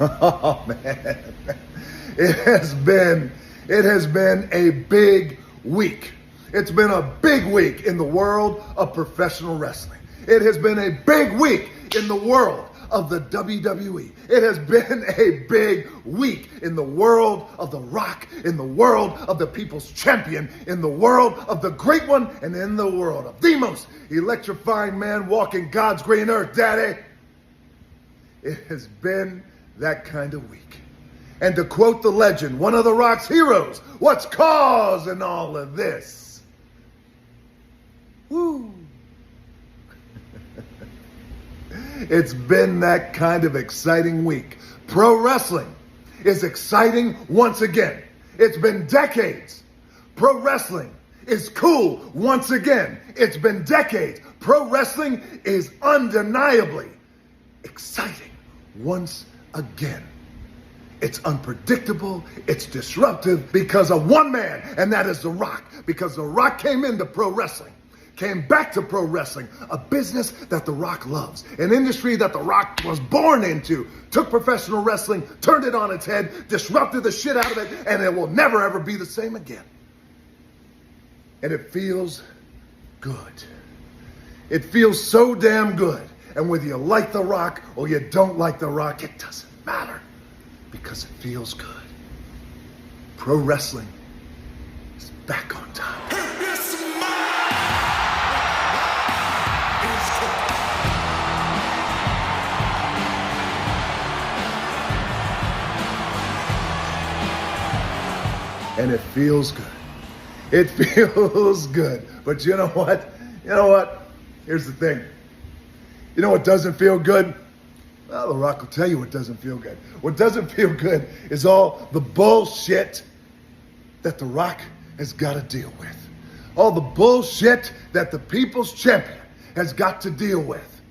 Oh man, it has been a big week. It's been a big week in the world of professional wrestling. It has been a big week in the world of the WWE. It has been a big week in the world of The Rock, in the world of the People's Champion, in the world of the Great One, and in the world of the most electrifying man walking God's green earth, Daddy. It has been that kind of week. And to quote the legend, one of The Rock's heroes, what's causing all of this? Woo! It's been that kind of exciting week. Pro wrestling is exciting once again. It's been decades. Pro wrestling is cool once again. It's been decades. Pro wrestling is undeniably exciting once again. It's unpredictable, it's disruptive because of one man, and that is The Rock. Because The Rock came into pro wrestling, came back to pro wrestling, a business that The Rock loves, an industry that The Rock was born into, took professional wrestling, turned it on its head, disrupted the shit out of it, and it will never ever be the same again. And it feels good. It feels so damn good. And whether you like The Rock or you don't like The Rock, it doesn't matter because it feels good. Pro wrestling is back on top. And it feels good. It feels good. But you know what? Here's the thing. You know what doesn't feel good? Well, The Rock will tell you what doesn't feel good. What doesn't feel good is all the bullshit that The Rock has got to deal with. All the bullshit that the People's Champion has got to deal with.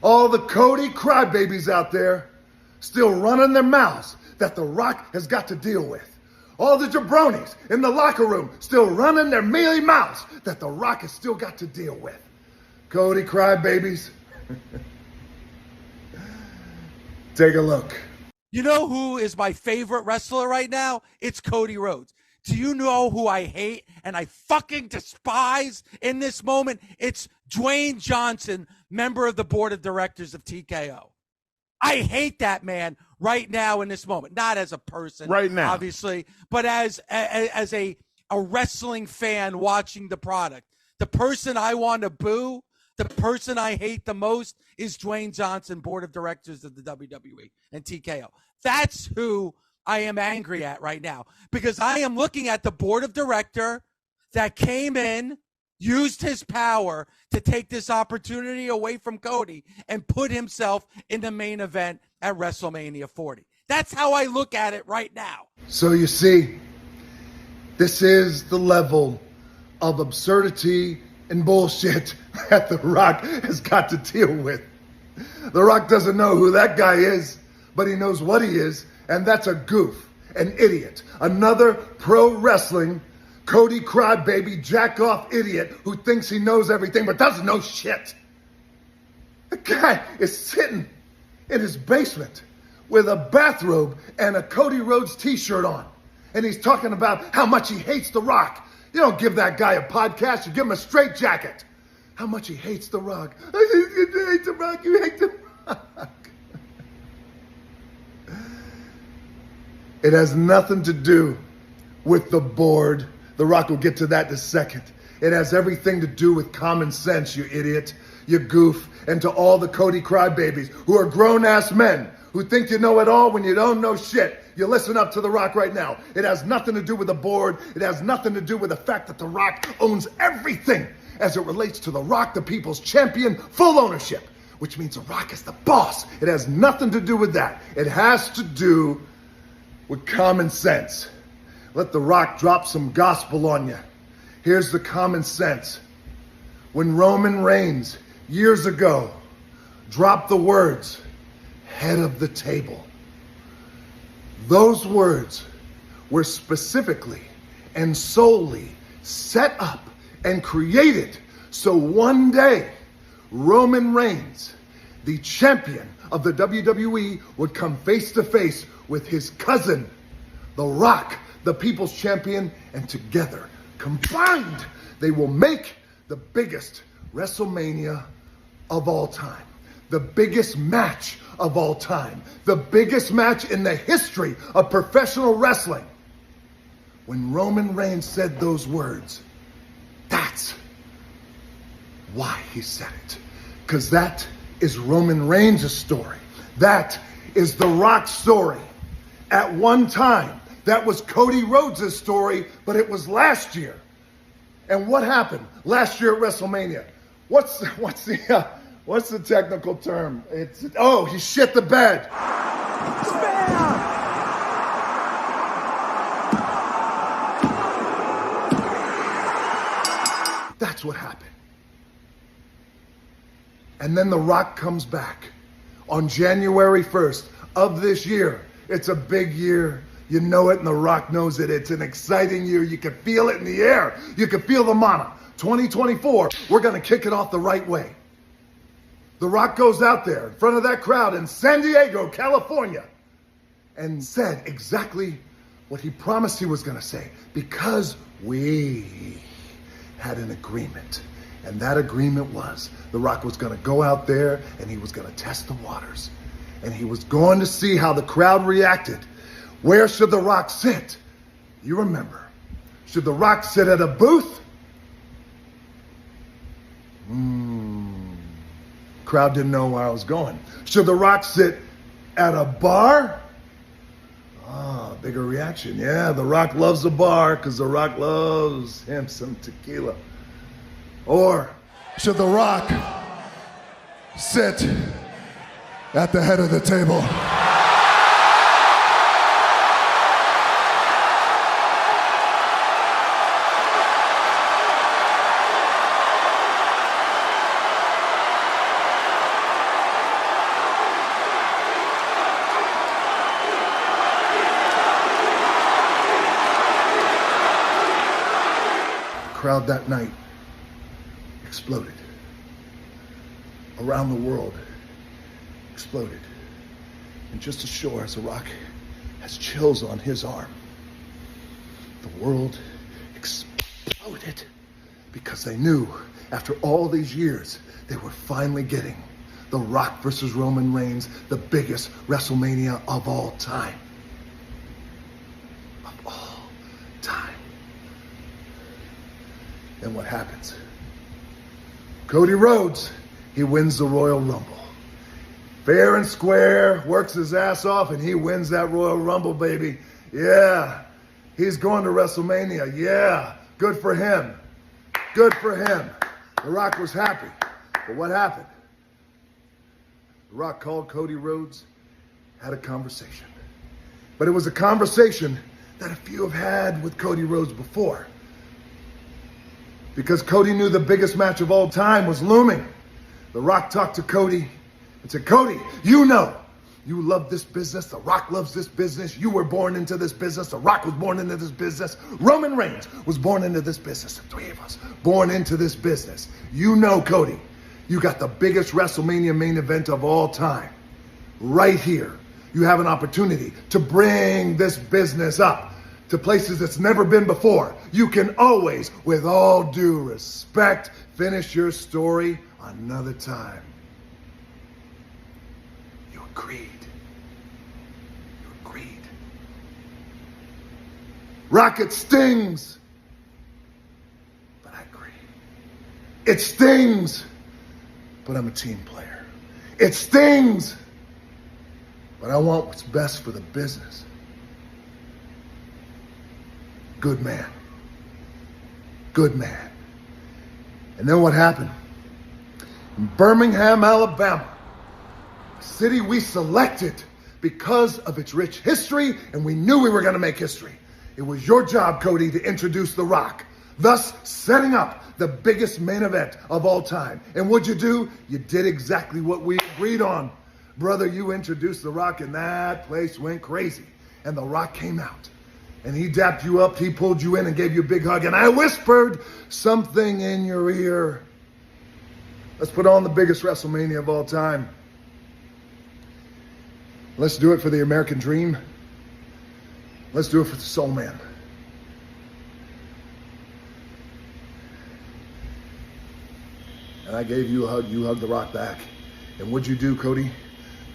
All the Cody crybabies out there still running their mouths that The Rock has got to deal with. All the jabronis in the locker room still running their mealy mouths that The Rock has still got to deal with. Cody crybabies. Take a look. You know who is my favorite wrestler right now? It's Cody Rhodes. Do you know who I hate and I fucking despise in this moment? It's Dwayne Johnson, member of the board of directors of TKO. I hate that man right now in this moment. Not as a person, right now, obviously, but as a wrestling fan watching the product. The person I want to boo, the person I hate the most is Dwayne Johnson, board of directors of the WWE and TKO. That's who I am angry at right now because I am looking at the board of director that came in, used his power to take this opportunity away from Cody and put himself in the main event at WrestleMania 40. That's how I look at it right now. So you see, this is the level of absurdity and bullshit that The Rock has got to deal with. The Rock doesn't know who that guy is, but he knows what he is, and that's a goof, an idiot, another pro wrestling Cody crybaby jack-off idiot who thinks he knows everything but doesn't know shit. The guy is sitting in his basement with a bathrobe and a Cody Rhodes t-shirt on. And he's talking about how much he hates The Rock. You don't give that guy a podcast, you give him a straitjacket. How much he hates The Rock. You hate The Rock, you hate The Rock. It has nothing to do with the board. The Rock will get to that in a second. It has everything to do with common sense, you idiot, you goof. And to all the Cody crybabies who are grown-ass men who think you know it all when you don't know shit, you listen up to The Rock right now. It has nothing to do with the board. It has nothing to do with the fact that The Rock owns everything as it relates to The Rock, the People's Champion, full ownership, which means The Rock is the boss. It has nothing to do with that. It has to do with common sense. Let The Rock drop some gospel on you. Here's the common sense. When Roman Reigns, years ago, dropped the words, head of the table, those words were specifically and solely set up and created so one day Roman Reigns, the champion of the WWE would come face to face with his cousin, The Rock, the People's Champion, and together, combined, they will make the biggest WrestleMania of all time. The biggest match of all time. The biggest match in the history of professional wrestling. When Roman Reigns said those words, that's why he said it. Because that is Roman Reigns' story. That is The Rock's story. At one time, that was Cody Rhodes' story, but it was last year. And what happened last year at WrestleMania? What's the technical term? He shit the bed. That's what happened. And then The Rock comes back on January 1st of this year. It's a big year. You know it, and The Rock knows it. It's an exciting year. You can feel it in the air. You can feel the mana. 2024, we're going to kick it off the right way. The Rock goes out there in front of that crowd in San Diego, California, and said exactly what he promised he was going to say, because we had an agreement. And that agreement was The Rock was going to go out there and he was going to test the waters. And he was going to see how the crowd reacted. Where should The Rock sit? You remember. Should The Rock sit at a booth? Crowd didn't know where I was going. Should The Rock sit at a bar? Bigger reaction. Yeah, The Rock loves a bar because The Rock loves him some tequila. Or should The Rock sit at the head of the table? Crowd that night exploded. Around the world, exploded. And just as sure as The Rock has chills on his arm, the world exploded because they knew after all these years they were finally getting The Rock versus Roman Reigns, the biggest WrestleMania of all time. Of all time. Then what happens? Cody Rhodes, he wins the Royal Rumble. Fair and square, works his ass off, and he wins that Royal Rumble, baby. Yeah, he's going to WrestleMania. Yeah, good for him. Good for him. The Rock was happy. But what happened? The Rock called Cody Rhodes, had a conversation. But it was a conversation that a few have had with Cody Rhodes before. Because Cody knew the biggest match of all time was looming. The Rock talked to Cody and said, Cody, you know, you love this business. The Rock loves this business. You were born into this business. The Rock was born into this business. Roman Reigns was born into this business. The three of us born into this business. You know, Cody, you got the biggest WrestleMania main event of all time. Right here, you have an opportunity to bring this business up to places it's never been before. You can always, with all due respect, finish your story another time. You agreed. You agreed. Rocket stings, but I agree. It stings, but I'm a team player. It stings, but I want what's best for the business. Good man. Good man. And then what happened? In Birmingham, Alabama, a city we selected because of its rich history, and we knew we were going to make history. It was your job, Cody, to introduce The Rock, thus setting up the biggest main event of all time. And what'd you do? You did exactly what we agreed on. Brother, you introduced The Rock, and that place went crazy. And The Rock came out. And he dapped you up, he pulled you in and gave you a big hug. And I whispered something in your ear. Let's put on the biggest WrestleMania of all time. Let's do it for the American dream. Let's do it for the soul man. And I gave you a hug. You hugged The Rock back. And what'd you do, Cody?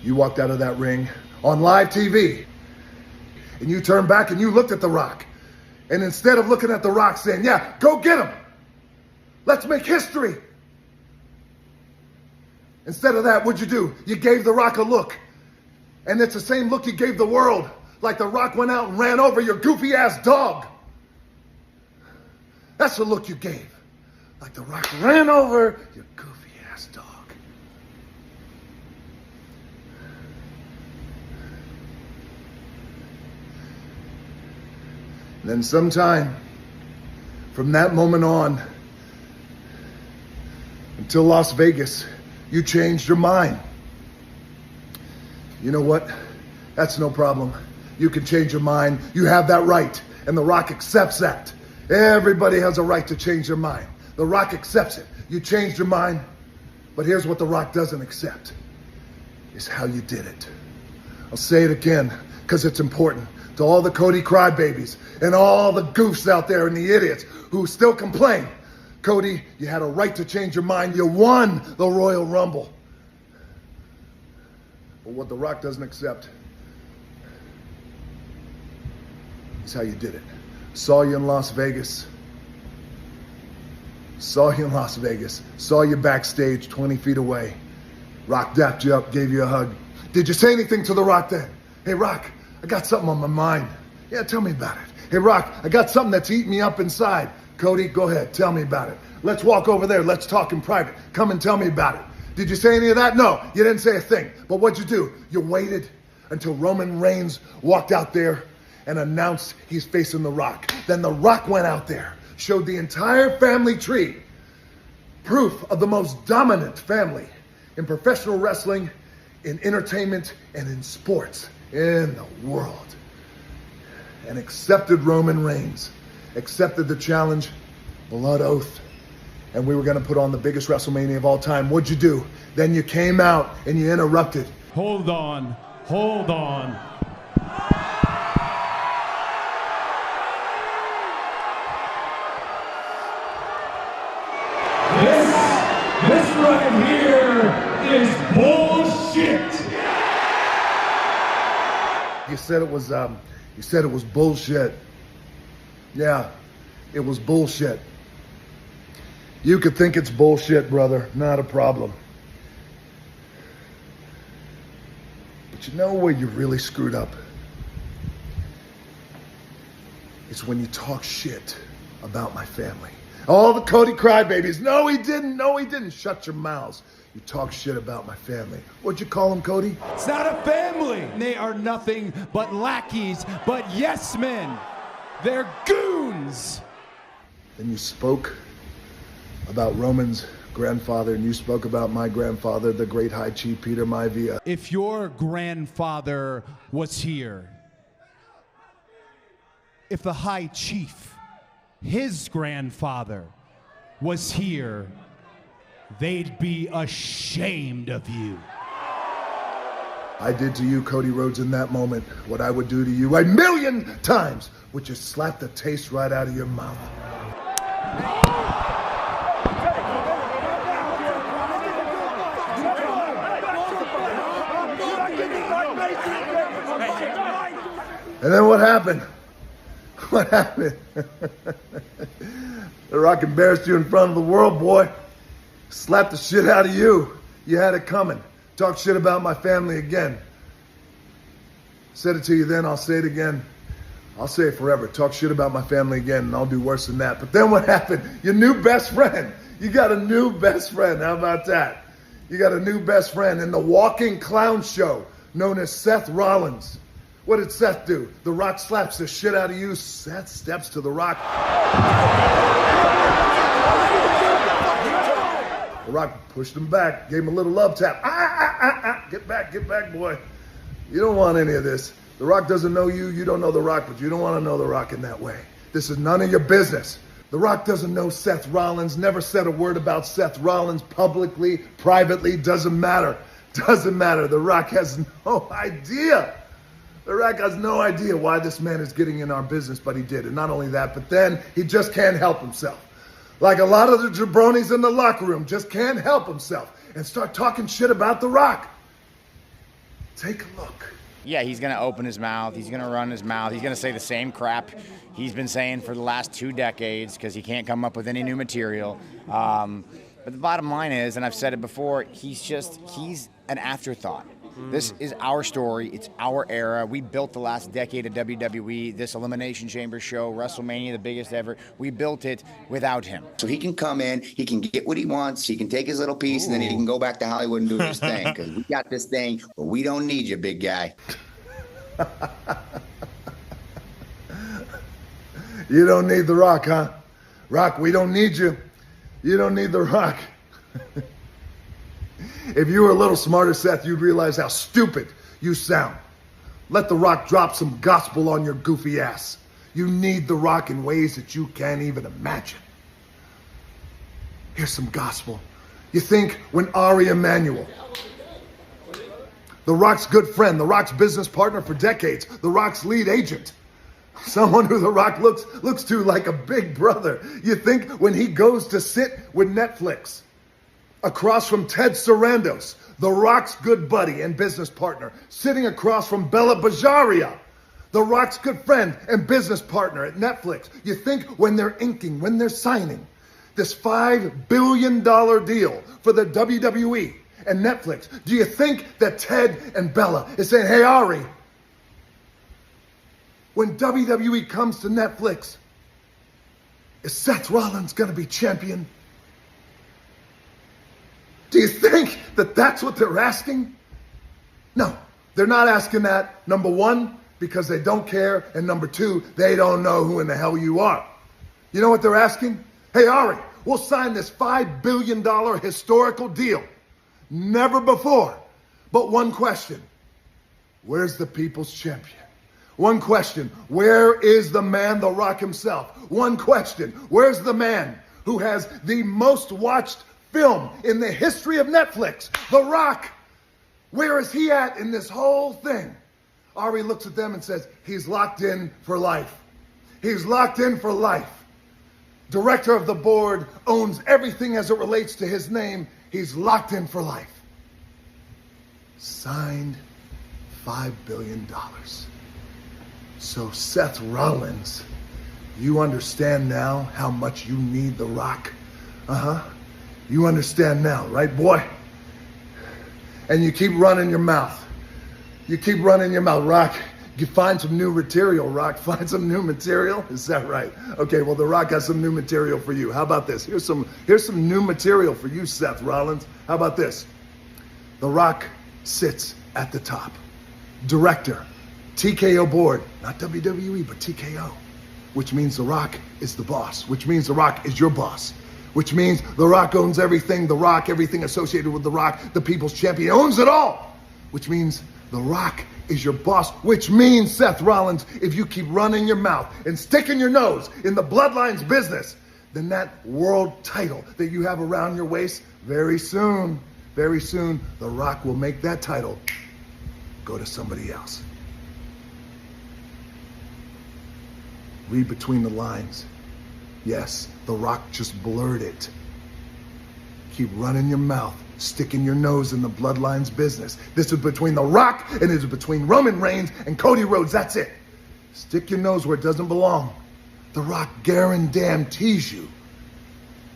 You walked out of that ring on live TV. And you turned back and you looked at The Rock. And instead of looking at The Rock saying, yeah, go get him. Let's make history. Instead of that, what'd you do? You gave The Rock a look. And it's the same look you gave the world. Like The Rock went out and ran over your goofy ass dog. That's the look you gave. Like The Rock ran over your goofy ass dog. And then sometime from that moment on until Las Vegas, you changed your mind. You know what? That's no problem. You can change your mind. You have that right. And The Rock accepts that. Everybody has a right to change their mind. The Rock accepts it. You changed your mind. But here's what The Rock doesn't accept. Is how you did it. I'll say it again because it's important. To all the Cody crybabies and all the goofs out there and the idiots who still complain. Cody, you had a right to change your mind. You won the Royal Rumble. But what The Rock doesn't accept is how you did it. Saw you in Las Vegas. Saw you in Las Vegas. Saw you backstage 20 feet away. Rock dapped you up, gave you a hug. Did you say anything to The Rock then? Hey, Rock, I got something on my mind. Yeah, tell me about it. Hey, Rock, I got something that's eating me up inside. Cody, go ahead, tell me about it. Let's walk over there. Let's talk in private. Come and tell me about it. Did you say any of that? No, you didn't say a thing. But what'd you do? You waited until Roman Reigns walked out there and announced he's facing The Rock. Then The Rock went out there, showed the entire family tree, proof of the most dominant family in professional wrestling, in entertainment, and in sports in the world. And accepted Roman Reigns, accepted the challenge, blood oath. And we were going to put on the biggest WrestleMania of all time. What'd you do? Then you came out and you interrupted. Hold on. Hold on. This right here is bullshit. You said it was bullshit. Yeah, it was bullshit. You could think it's bullshit, brother. Not a problem. But you know where you really screwed up? It's when you talk shit about my family. All the Cody crybabies. No, he didn't. No, he didn't. Shut your mouths. You talk shit about my family. What'd you call them, Cody? It's not a family. They are nothing but lackeys, but yes men. They're goons. Then you spoke about Roman's grandfather, and you spoke about my grandfather, the great High Chief Peter Maivia. If your grandfather was here, if the High Chief, his grandfather, was here, they'd be ashamed of you. I did to you, Cody Rhodes, in that moment what I would do to you 1,000,000 times, which is slap the taste right out of your mouth. And then what happened? What happened? The Rock embarrassed you in front of the world, boy. Slapped the shit out of you. You had it coming. Talk shit about my family again. Said it to you then, I'll say it again. I'll say it forever. Talk shit about my family again, and I'll do worse than that. But then what happened? Your new best friend. You got a new best friend. How about that? You got a new best friend in the walking clown show known as Seth Rollins. What did Seth do? The Rock slaps the shit out of you. Seth steps to The Rock. The Rock pushed him back, gave him a little love tap. Get back, boy. You don't want any of this. The Rock doesn't know you. You don't know The Rock, but you don't want to know The Rock in that way. This is none of your business. The Rock doesn't know Seth Rollins, never said a word about Seth Rollins publicly, privately, doesn't matter. Doesn't matter. The Rock has no idea. The Rock has no idea why this man is getting in our business, but he did. And not only that, but then he just can't help himself. Like a lot of the jabronis in the locker room just can't help himself and start talking shit about The Rock. Take a look. Yeah, he's going to open his mouth. He's going to run his mouth. He's going to say the same crap he's been saying for the last 2 decades because he can't come up with any new material. But the bottom line is, and I've said it before, he's an afterthought. This is our story. It's our era. We built the last decade of WWE, this Elimination Chamber show, WrestleMania, the biggest ever. We built it without him. So he can come in, he can get what he wants, he can take his little piece, and then he can go back to Hollywood and do his thing. Because we got this thing, but we don't need you, big guy. You don't need The Rock, huh? Rock, we don't need you. You don't need The Rock. If you were a little smarter, Seth, you'd realize how stupid you sound. Let The Rock drop some gospel on your goofy ass. You need The Rock in ways that you can't even imagine. Here's some gospel. You think when Ari Emanuel, The Rock's good friend, The Rock's business partner for decades, The Rock's lead agent, someone who The Rock looks to like a big brother. You think when he goes to sit with Netflix across from Ted Sarandos, The Rock's good buddy and business partner, sitting across from Bella Bajaria, The Rock's good friend and business partner at Netflix. You think when they're inking, when they're signing this $5 billion deal for the WWE and Netflix, do you think that Ted and Bella is saying, hey, Ari, when WWE comes to Netflix, is Seth Rollins going to be champion? Do you think that that's what they're asking? No, they're not asking that. Number one, because they don't care. And number two, they don't know who in the hell you are. You know what they're asking? Hey, Ari, we'll sign this $5 billion historical deal. Never before. But one question. Where's the people's champion? One question. Where is the man, The Rock himself? One question. Where's the man who has the most watched film in the history of Netflix? The Rock. Where is he at in this whole thing? Ari looks at them and says, he's locked in for life. He's locked in for life. Director of the board, owns everything as it relates to his name. He's locked in for life. Signed $5 billion. So Seth Rollins, you understand now how much you need The Rock? Uh-huh. You understand now, right, boy? And you keep running your mouth. You keep running your mouth, Rock. You find some new material, Rock. Find some new material. Is that right? Okay, well, The Rock has some new material for you. How about this? Here's some new material for you, Seth Rollins. How about this? The Rock sits at the top. Director, TKO board, not WWE, but TKO, which means The Rock is the boss, which means The Rock is your boss, which means The Rock owns everything, The Rock, everything associated with The Rock, the people's champion, owns it all, which means The Rock is your boss, which means, Seth Rollins, if you keep running your mouth and sticking your nose in the Bloodlines business, then that world title that you have around your waist, very soon, The Rock will make that title go to somebody else. Read between the lines. Yes, The Rock just blurred it. Keep running your mouth, sticking your nose in the Bloodlines business. This is between The Rock and it is between Roman Reigns and Cody Rhodes. That's it. Stick your nose where it doesn't belong. The Rock guarantees you.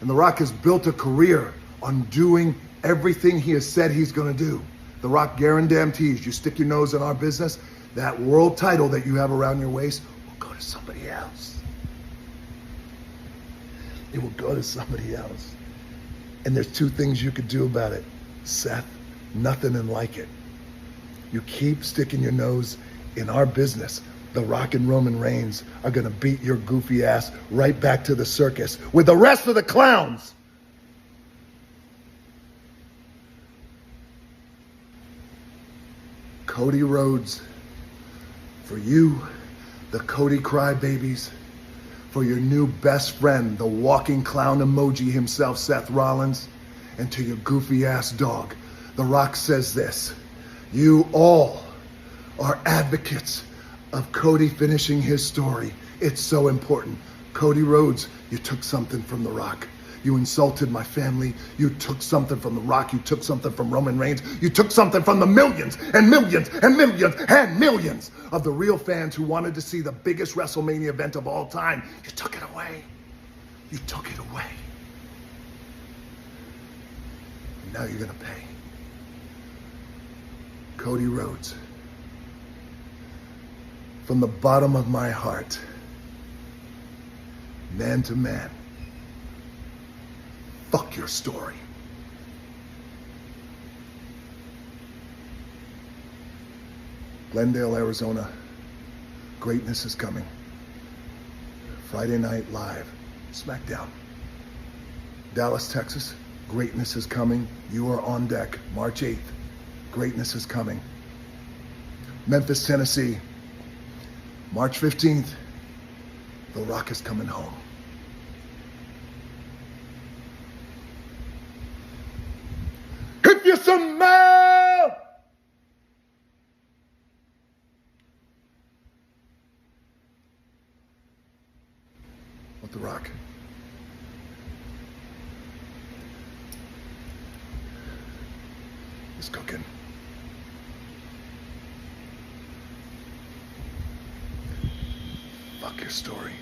And The Rock has built a career on doing everything he has said he's going to do. The Rock guarantees you stick your nose in our business, that world title that you have around your waist will go to somebody else. It will go to somebody else. And there's two things you could do about it, Seth. Nothing and like it. You keep sticking your nose in our business. The Rock and Roman Reigns are going to beat your goofy ass right back to the circus with the rest of the clowns. Cody Rhodes, for you, the Cody crybabies, for your new best friend, the walking clown emoji himself, Seth Rollins, and to your goofy ass dog, The Rock says this: you all are advocates of Cody finishing his story. It's so important. Cody Rhodes, you took something from The Rock. You insulted my family. You took something from The Rock. You took something from Roman Reigns. You took something from the millions and millions and millions and millions of the real fans who wanted to see the biggest WrestleMania event of all time. You took it away. You took it away. And now you're going to pay. Cody Rhodes, from the bottom of my heart, man to man, fuck your story. Glendale, Arizona, greatness is coming. Friday Night Live, SmackDown. Dallas, Texas, greatness is coming. You are on deck. March 8th, greatness is coming. Memphis, Tennessee, March 15th, The Rock is coming home. If you smell what The Rock is cooking. Fuck your story.